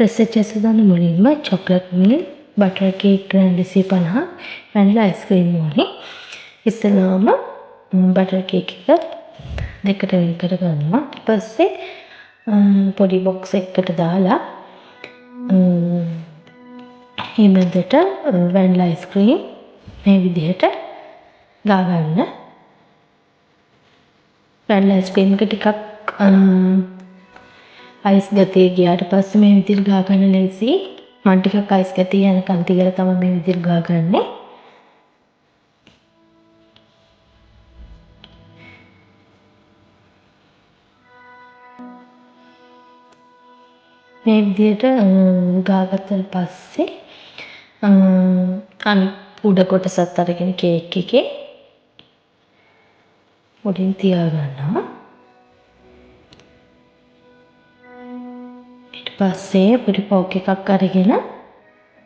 Recipe එක දාන්න මුලින්ම chocolate milk, butter cake gram 250, vanilla ice cream ඕනේ. ඉස්සෙල්ලාම බටර් කේක් එක දෙකට වෙන් කරගන්නවා. ඊට පස්සේ පොඩි බොක්ස් එකකට දාලා මේ මැදට වැනිලා අයිස්ක්‍රීම් මේ විදිහට ගා ගන්න. වැනිලා අයිස්ක්‍රීම් එක ටිකක් අයිස් ගතිය ගියාට පස්සේ මේ විදිහට ගා ගන්න ලේසි. මම ටිකක් අයිස් ගතිය යනකම් තියලා තමයි මේ විදිහට ගා ගන්නේ. මේ විදිහට ගාගත්තට පස්සේ අනිත් උඩ කොටසත් අරගෙන කේක් එකේ උඩින් තියා ගන්නවා. ඊට පස්සේ පොඩි ෆෝක් එකක් අරගෙන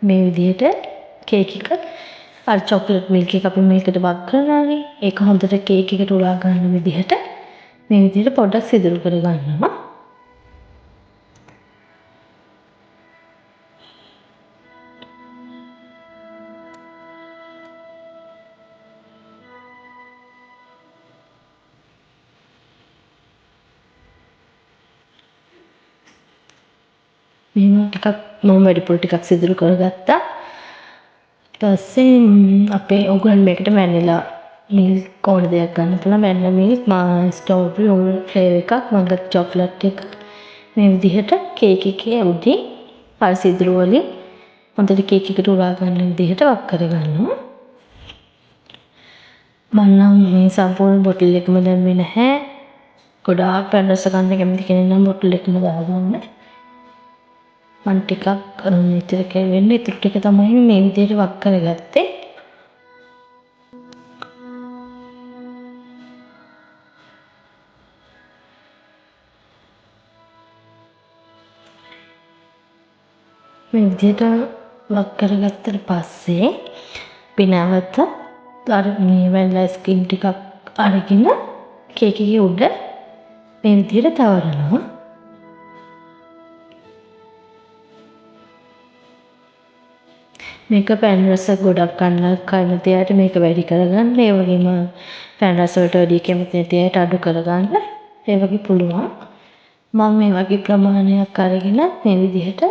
මේ විදිහට කේක් එක අර චොක්ලට් මිල්ක් එක අපි මේකට වක් කරනවානේ. ඒක හොඳට කේක් එකට උරා ගන්න විදිහට මේ විදිහට පොඩ්ඩක් සිදුරු කර ගන්නවා. මෙහෙම ටිකක් මම වැඩිපුර ටිකක් සිදුරු කරගත්තා. ඊට පස්සේ අපේ ඔයගොල්ලන් මේකට වැනිලා මිල්ක් ඕන දෙයක් ගන්න පුළුවන්. වැනිලා මිල්ක් ස්ට්‍රෝබෙරි ඕන ෆ්ලේවර් එකක් මම ගත්ත චොක්ලට් එක. මේ විදිහට කේක් එකේ උඩින් අර සිදුරු වලින් හොඳට කේක් එකට උරා ගන්න විදිහට වක් කරගන්නවා. මම නම් මේ සම්පූර්ණ බොටල් එකම දැම්මේ නැහැ. ගොඩාක් පැන් රස ගන්න කැමති කෙනෙක් නම් බොටල් එකම දාගන්න. මම ටිකක් ඉතිරි කෙරෙන්න ඉතුරු ටික තමයි මේ විදිහට වක් කරගත්තේ. මේ විදිහට වක් කරගත්තට පස්සේ අපි නැවත අර මේ වැනිලා අයිස්ක්‍රීම් ටිකක් අරගෙන කේක් එකේ උඩ මේ විදිහට තවරනවා. මේක පැන් රස ගොඩක් ගන්න කැමති අයට මේක වැඩි කරගන්න. ඒ වගේම පැන් රස වලට වැඩි කැමති නැති අයට අඩු කරගන්න. ඒ වගේ පුළුවන්. මම මේ වගේ ප්‍රමාණයක් අරගෙන මේ විදිහට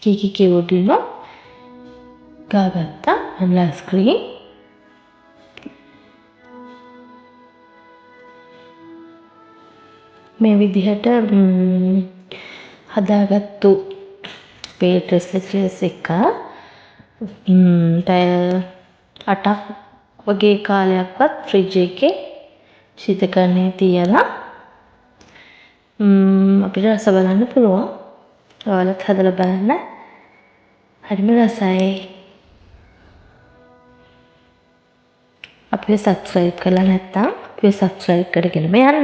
කේක් එකේ උඩින් ගාගත්තා වැනිලා අයිස්ක්‍රීම්. මේ විදිහට හදාගත්තු පේස්ට්‍රීස් එක පැය 8ක් වගේ කාලයක්වත් ෆ්‍රිජ් එකේ ශීතකරණයේ තියලා අපිට රස බලන්න පුළුවන්. ඔයාලත් හදලා බලන්න. හරිම රසයි. අපිව සබ්ස්ක්‍රයිබ් කරලා නැත්නම් අපිව සබ්ස්ක්‍රයිබ් කරගෙනම යන්න.